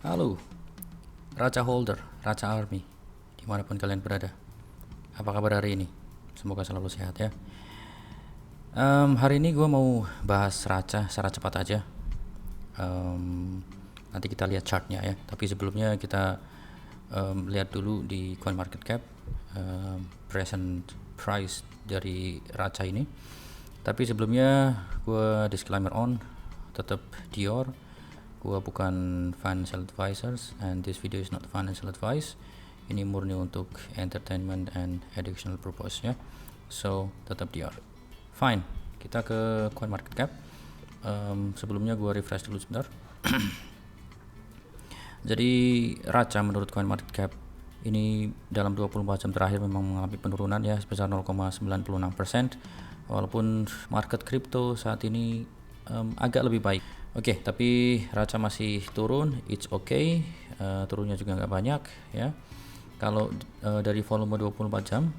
Halo, Raja Holder, Raja Army, dimanapun kalian berada. Apa kabar hari ini? Semoga selalu sehat ya. Hari ini gue mau bahas Raja secara cepat aja. Nanti kita lihat chartnya ya. Tapi sebelumnya kita lihat dulu di CoinMarketCap present price dari Raja ini. Tapi sebelumnya gue disclaimer on, tetap Dior. Gua bukan financial advisors and this video is not financial advice. Ini murni untuk entertainment and educational purpose ya. So tetap Dior. Fine, kita ke CoinMarketCap. Sebelumnya gua refresh dulu sebentar. Jadi Raja menurut CoinMarketCap ini dalam 24 jam terakhir memang mengalami penurunan ya sebesar 0,96%. Walaupun market crypto saat ini agak lebih baik. Oke, tapi Raja masih turun, it's okay. Turunnya juga nggak banyak ya. Kalau dari volume 24 jam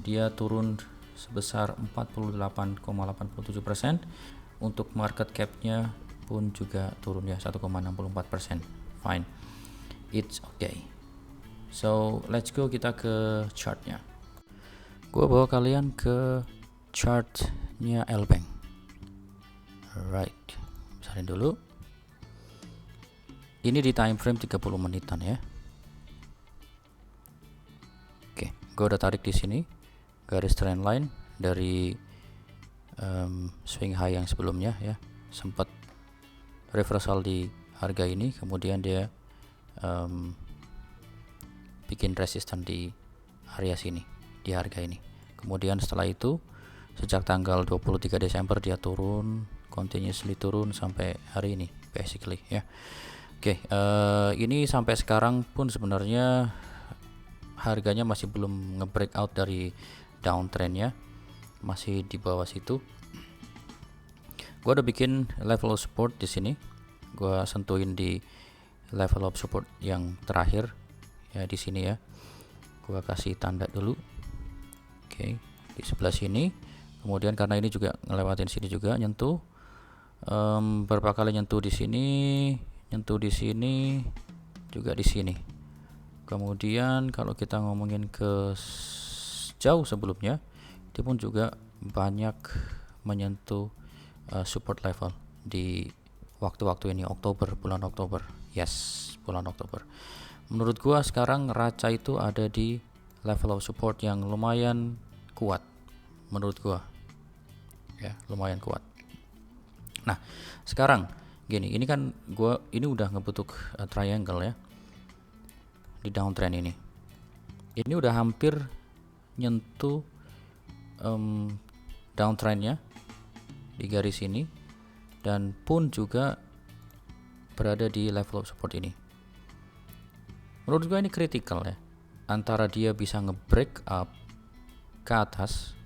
dia turun sebesar 48,87%. Untuk market cap-nya pun juga turun ya 1,64%. Fine, it's okay. So let's go, kita ke chartnya. Gua bawa kalian ke chartnya Lbank. Alright, besarin dulu. Ini di time frame 30 menitan ya. Oke, gue udah tarik di sini garis trend line dari swing high yang sebelumnya ya. Sempat reversal di harga ini, kemudian dia bikin resisten di area sini, di harga ini. Kemudian setelah itu sejak tanggal 23 Desember dia turun, continuously turun sampai hari ini basically ya. Oke, ini sampai sekarang pun sebenarnya harganya masih belum nge-breakout dari downtrendnya, masih di bawah situ. Gua udah bikin level of support di sini. Gua sentuhin di level of support yang terakhir ya di sini ya. Gua kasih tanda dulu. Oke, di sebelah sini. Kemudian karena ini juga ngelewatin sini juga nyentuh, berapa kali nyentuh di sini, nyentuh di sini, juga di sini. Kemudian kalau kita ngomongin ke jauh sebelumnya, dia pun juga banyak menyentuh support level di waktu-waktu ini, bulan Oktober. Yes, bulan Oktober. Menurut gua sekarang Raja itu ada di level of support yang lumayan kuat. Menurut gua ya, lumayan kuat. Nah, sekarang gini, ini kan gua ini udah ngebentuk triangle ya di downtrend ini. Ini udah hampir nyentuh downtrendnya di garis ini dan pun juga berada di level of support ini. Menurut gue ini critical ya, antara dia bisa nge-break up ke atas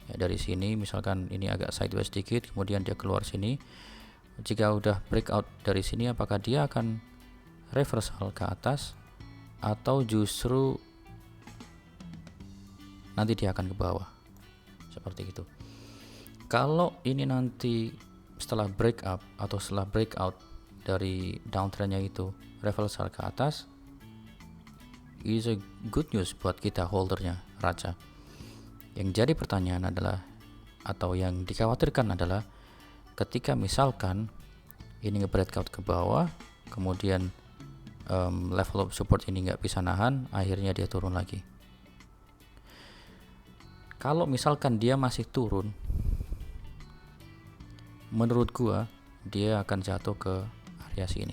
ya, dari sini misalkan ini agak sideways sedikit, kemudian dia keluar sini. Jika udah breakout dari sini, apakah dia akan reversal ke atas atau justru nanti dia akan ke bawah seperti itu. Kalau ini nanti setelah breakup atau setelah breakout dari downtrendnya itu reversal ke atas, is a good news buat kita holdernya Raja. Yang jadi pertanyaan adalah, atau yang dikhawatirkan adalah, ketika misalkan ini nge-breakout ke bawah, kemudian level of support ini nggak bisa nahan, akhirnya dia turun lagi. Kalau misalkan dia masih turun, menurut gua dia akan jatuh ke area sini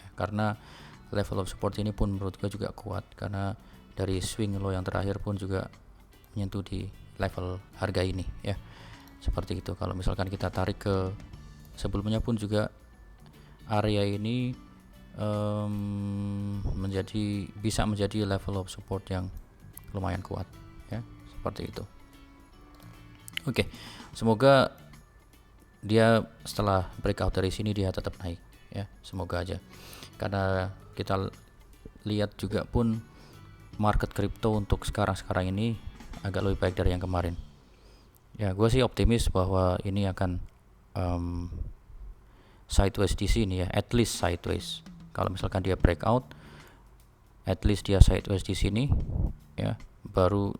ya, karena level of support ini pun menurut gua juga kuat, karena dari swing low yang terakhir pun juga menyentuh di level harga ini ya, seperti itu. Kalau misalkan kita tarik ke sebelumnya pun juga area ini bisa menjadi level of support yang lumayan kuat ya, seperti itu. Oke, semoga dia setelah breakout dari sini dia tetap naik ya, semoga aja, karena kita lihat juga pun market crypto untuk sekarang ini agak lebih baik dari yang kemarin ya. Gue sih optimis bahwa ini akan sideways di sini ya, at least sideways. Kalau misalkan dia breakout, at least dia sideways di sini ya, baru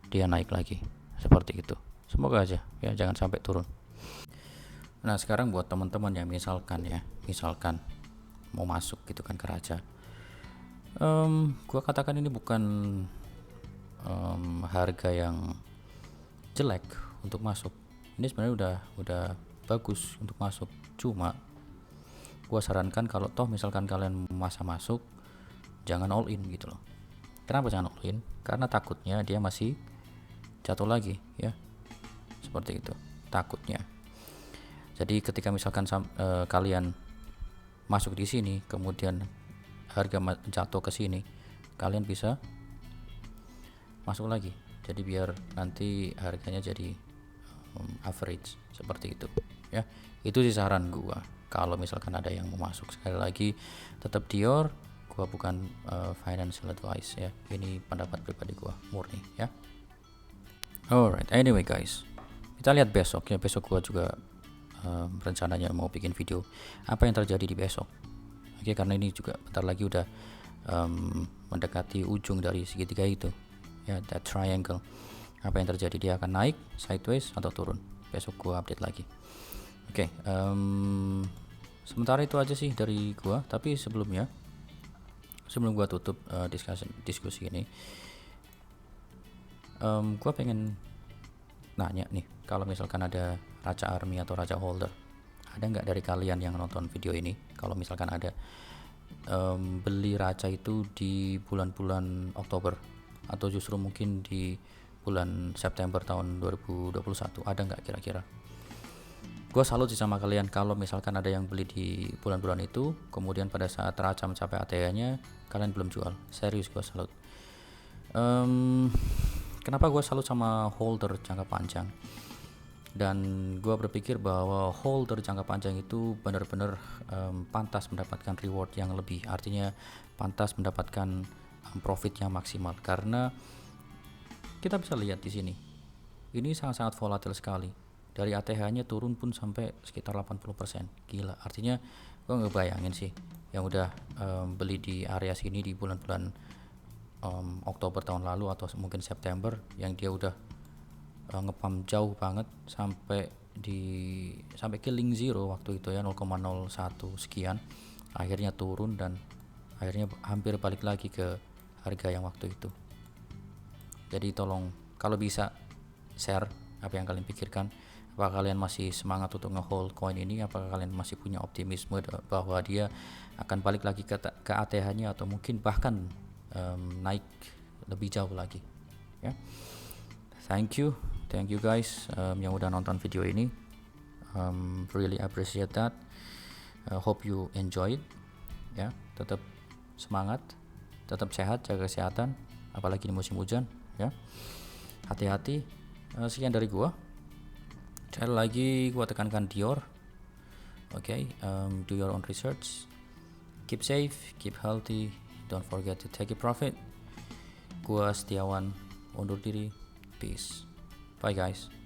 dia naik lagi seperti itu. Semoga aja ya jangan sampai turun. Nah sekarang buat teman-teman yang misalkan mau masuk gitu kan ke raja, gua katakan ini bukan harga yang jelek untuk masuk. Ini sebenarnya udah bagus untuk masuk. Cuma gua sarankan kalau toh misalkan kalian masuk, jangan all in gitu loh. Kenapa jangan all in? Karena takutnya dia masih jatuh lagi ya, seperti itu takutnya. Jadi ketika misalkan kalian masuk di sini, kemudian harga jatuh ke sini, kalian bisa masuk lagi. Jadi biar nanti harganya jadi average seperti itu ya. Itu sih saran gua kalau misalkan ada yang mau masuk. Sekali lagi tetap Dior, gua bukan financial advice ya, ini pendapat pribadi gua murni ya. Alright, anyway guys, kita lihat besok ya. Besok gua juga rencananya mau bikin video apa yang terjadi di besok. Oke, karena ini juga bentar lagi udah mendekati ujung dari segitiga itu ya, that triangle. Apa yang terjadi, dia akan naik sideways atau turun. Besok gua update lagi. Oke, sementara itu aja sih dari gua. Tapi sebelum gua tutup diskusi ini, gua pengen nanya nih, kalau misalkan ada raja army atau raja holder, ada nggak dari kalian yang nonton video ini, kalau misalkan ada beli raja itu di bulan-bulan Oktober atau justru mungkin di bulan September tahun 2021, ada nggak kira-kira? Gue salut sih sama kalian kalau misalkan ada yang beli di bulan-bulan itu, kemudian pada saat raja mencapai ATH-nya kalian belum jual. Serius, gue salut. Kenapa gue salut sama holder jangka panjang? Dan gue berpikir bahwa holder jangka panjang itu benar-benar pantas mendapatkan reward yang lebih, artinya pantas mendapatkan profit yang maksimal. Karena kita bisa lihat di sini, ini sangat-sangat volatil sekali. Dari ATH-nya turun pun sampai sekitar 80%. Gila, artinya gue ngebayangin sih yang udah beli di area sini di bulan-bulan Oktober tahun lalu atau mungkin September, yang dia udah ngepump jauh banget sampai killing zero waktu itu ya, 0,01 sekian, akhirnya turun dan akhirnya hampir balik lagi ke harga yang waktu itu. Jadi tolong kalau bisa share apa yang kalian pikirkan. Apakah kalian masih semangat untuk nge-hold coin ini? Apakah kalian masih punya optimisme bahwa dia akan balik lagi ke ATH-nya atau mungkin bahkan naik lebih jauh lagi ya. Thank you guys yang udah nonton video ini. Really appreciate that. Hope you enjoy it ya. Tetap semangat, tetap sehat, jaga kesehatan, apalagi di musim hujan ya. Hati-hati. Sekian dari gua. Sekali lagi gua tekankan Dior. Okay, do your own research. Keep safe, keep healthy. Don't forget to take a profit. Gua Setiawan undur diri. Peace. Bye guys.